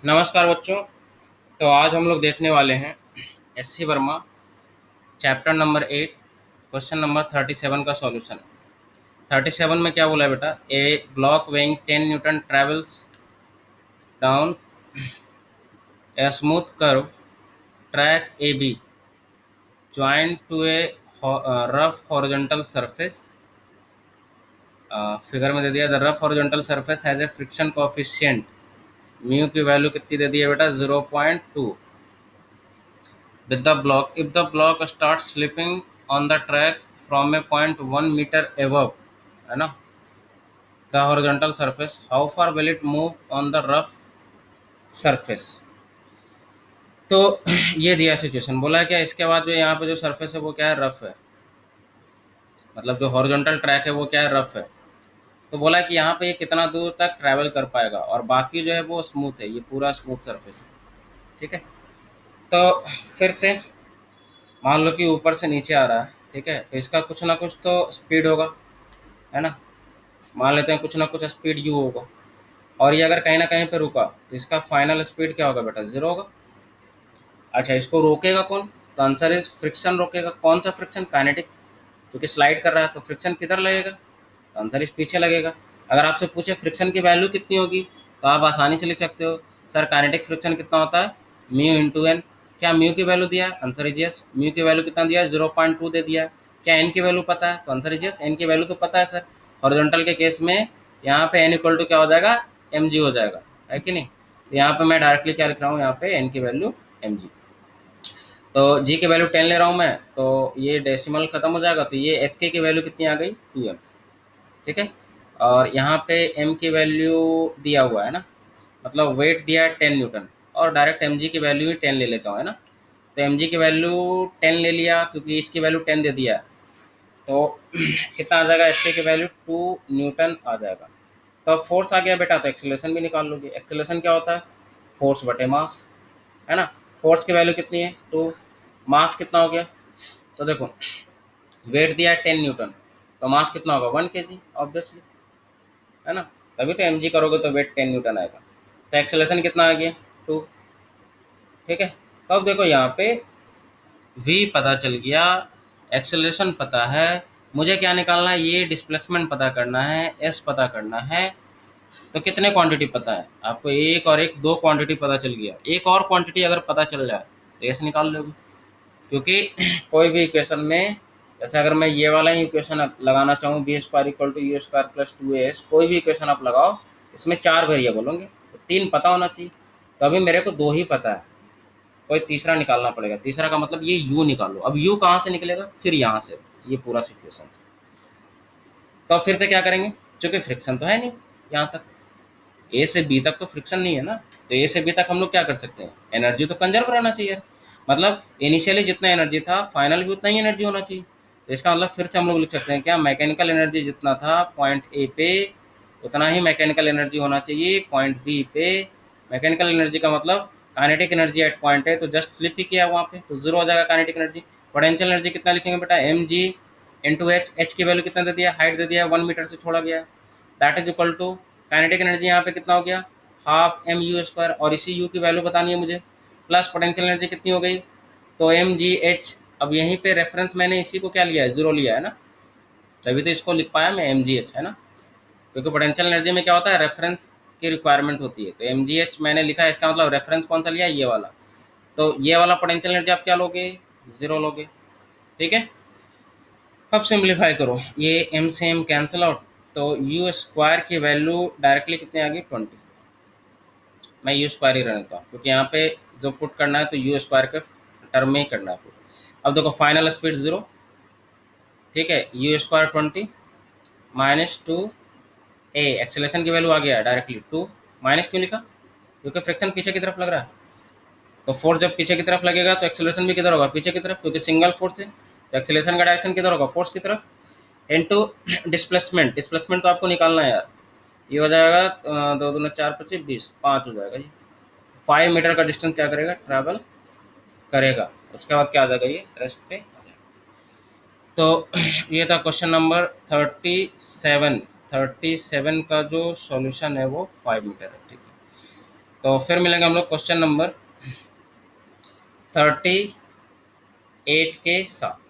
नमस्कार बच्चों। तो आज हम लोग देखने वाले हैं SC Verma chapter number 8 question number 37 का सॉल्यूशन। 37 में क्या बोला है बेटा? A block weighing 10 newton travels down a smooth curve track A B joint to a rough horizontal surface. Figure में दे दिया the rough horizontal surface has a friction coefficient mu की वैल्यू कितनी दे दी है बेटा? 0.2 with the block. If the block starts slipping on the track from a point 1 meter above, है ना, the horizontal surface, how far will it move on the rough surface? तो ये दिया सिचुएशन, बोला है क्या इसके बाद जो यहाँ पे जो सरफेस है वो क्या है? रफ है। मतलब जो हॉरिजॉन्टल ट्रैक है वो क्या है? रफ है। तो बोला है कि यहाँ पे ये कितना दूर तक ट्रैवल कर पाएगा और बाकी जो है वो स्मूथ है, ये पूरा स्मूथ सरफेस है। ठीक है, तो फिर से मान लो कि ऊपर से नीचे आ रहा है, ठीक है, तो इसका कुछ ना कुछ तो स्पीड होगा, है ना। मान लेते हैं कुछ ना कुछ स्पीड यू होगा, और ये अगर कहीं ना कहीं पे रुका तो इसका फाइनल स्पीड क्या होगा बेटा? 0 होगा। अच्छा, इसको रोकेगा कौन? तो आंसर इज फ्रिक्शन रोकेगा। कौन सा फ्रिक्शन? काइनेटिक, क्योंकि स्लाइड कर रहा है तो फ्रिक्शन किधर लगेगा? तो आंसर इस पीछे लगेगा। अगर आपसे पूछे फ्रिक्शन की वैल्यू कितनी होगी तो आप आसानी से लिख सकते हो, सर काइनेटिक फ्रिक्शन कितना होता है? Mu into N. क्या म्यू की वैल्यू दिया है? Answer is yes. म्यू की वैल्यू कितना दिया है? 0.2 दे दिया है। क्या एन की वैल्यू पता है? तो आंसर इज यस, एन की वैल्यू तो पता है सर। हॉरिजॉन्टल के केस में यहाँ पे एन इक्वल टू क्या हो जाएगा? एम जी हो जाएगा, है कि नहीं। तो यहाँ पे मैं डायरेक्टली क्या लिख रहा हूँ? यहाँ पे एन की वैल्यू एम जी। तो जी की वैल्यू 10 ले रहा हूँ मैं, तो ये डेसिमल खत्म हो जाएगा, तो ये एफ के की वैल्यू कितनी आ गई? 2m। ठीक है, और यहाँ पे m की वैल्यू दिया हुआ है ना, मतलब वेट दिया है 10 न्यूटन, और डायरेक्ट mg की वैल्यू ही 10 ले लेता हूँ, है ना। तो mg की वैल्यू 10 ले लिया क्योंकि इसकी वैल्यू 10 दे दिया है, तो कितना आ जाएगा? एफ की वैल्यू 2 न्यूटन आ जाएगा। तो अब फोर्स आ गया बेटा, तो एक्सेलरेशन भी निकाल लोगे। एक्सेलरेशन क्या होता है? फोर्स बटे मास, है ना। फोर्स की वैल्यू कितनी है? 2। मास कितना हो गया? तो देखो, वेट दिया है 10 न्यूटन, तो मास कितना होगा? 1 kg ऑब्वियसली, है ना। तभी तो mg करोगे तो वेट 10 न्यूटन आएगा। तो एक्सेलरेशन कितना आ गया? 2। ठीक है, तो अब देखो यहाँ पे v पता चल गया, एक्सेलरेशन पता है, मुझे क्या निकालना है? ये डिस्प्लेसमेंट पता करना है, s पता करना है। तो कितने क्वांटिटी पता है आपको? एक और एक, दो क्वांटिटी पता चल गया। एक और क्वांटिटी अगर पता चल जाए तो एस निकाल लोगे, क्योंकि कोई भी इक्वेशन में, जैसे अगर मैं ये वाला ही इक्वेशन लगाना चाहूँ, B square equal to U square plus 2as, कोई भी इक्वेशन आप लगाओ, इसमें 4 वेरिएबल होंगे, तो 3 पता होना चाहिए। तो अभी मेरे को 2 ही पता है, कोई तीसरा निकालना पड़ेगा। तीसरा का मतलब ये u निकालो। अब u कहाँ से निकलेगा? फिर यहाँ से, ये पूरा सिचुएशन से। तो अब फिर से क्या करेंगे? क्योंकि फ्रिक्शन तो है नहीं यहाँ तक, ए से बी तक तो फ्रिक्शन नहीं है ना, तो ए से बी तक हम लोग क्या कर सकते हैं? एनर्जी तो कंजर्व रहना चाहिए, मतलब इनिशियली जितना एनर्जी था फाइनल भी उतना ही एनर्जी होना चाहिए। तो इसका मतलब फिर से हम लोग लिख सकते हैं क्या? मैकेनिकल एनर्जी जितना था पॉइंट ए पे, उतना ही मैकेनिकल एनर्जी होना चाहिए पॉइंट बी पे। मैकेनिकल एनर्जी का मतलब काइनेटिक एनर्जी एट पॉइंट है, तो जस्ट स्लिप ही किया वहाँ पे, तो 0 हो जाएगा काइनेटिक एनर्जी। पोटेंशियल एनर्जी कितना लिखेंगे बेटा? M G into H. H की वैल्यू कितना दे दिया? हाइट दे दिया, 1 मीटर से छोड़ा गया, that is equal to kinetic energy यहाँ पे कितना हो गया? हाफ एम यू स्क्वायर, और इसी यू की वैल्यू बतानी है मुझे, प्लस पोटेंशियल एनर्जी कितनी हो गई? तो एम जी एच। अब यहीं पे रेफरेंस मैंने इसी को क्या लिया है? 0 लिया है ना, तभी तो इसको लिख पाया मैं एम जी एच, है ना। क्योंकि पोटेंशियल एनर्जी में क्या होता है? रेफरेंस की रिक्वायरमेंट होती है, तो एम जी एच मैंने लिखा है, इसका मतलब रेफरेंस कौन सा लिया? ये वाला। तो ये वाला पोटेंशियल एनर्जी आप क्या लोगे? 0 लोगे। ठीक है, अब सिंप्लीफाई करो, ये एम से एम कैंसिल आउट, तो यू स्क्वायर की वैल्यू डायरेक्टली कितनी आ गई? 20। मैं यू स्क्वायर ही रहता हूँ, क्योंकि यहाँ पे जो पुट करना है तो यू स्क्वायर के टर्म में ही करना है पुट। अब देखो, फाइनल स्पीड 0, ठीक है, you square 20 minus 2 A. Acceleration की वैल्यू आ गया डायरेक्टली 2। माइनस क्यों लिखा? क्योंकि फ्रिक्शन पीछे की तरफ लग रहा है, तो फोर्स जब पीछे की तरफ लगेगा तो एक्सेलरेशन भी किधर होगा? पीछे की तरफ, क्योंकि सिंगल फोर्स है, तो एक्सेलरेशन का डायरेक्शन किधर होगा? फोर्स की तरफ। इनटू डिस्प्लेसमेंट, डिस्प्लेसमेंट तो आपको निकालना है यार, ये हो जाएगा 2 दूना 4 25 20, 5 हो जाएगा जी। 5 मीटर का डिस्टेंस क्या करेगा? ट्रैवल करेगा। उसके बाद क्या आ जाएगा? ये रेस्ट पे आ जाएगा। तो ये था क्वेश्चन नंबर 37। 37 का जो सॉल्यूशन है वो 5 मीटर है, ठीक है। तो फिर मिलेंगे हम लोग क्वेश्चन नंबर 38 के साथ।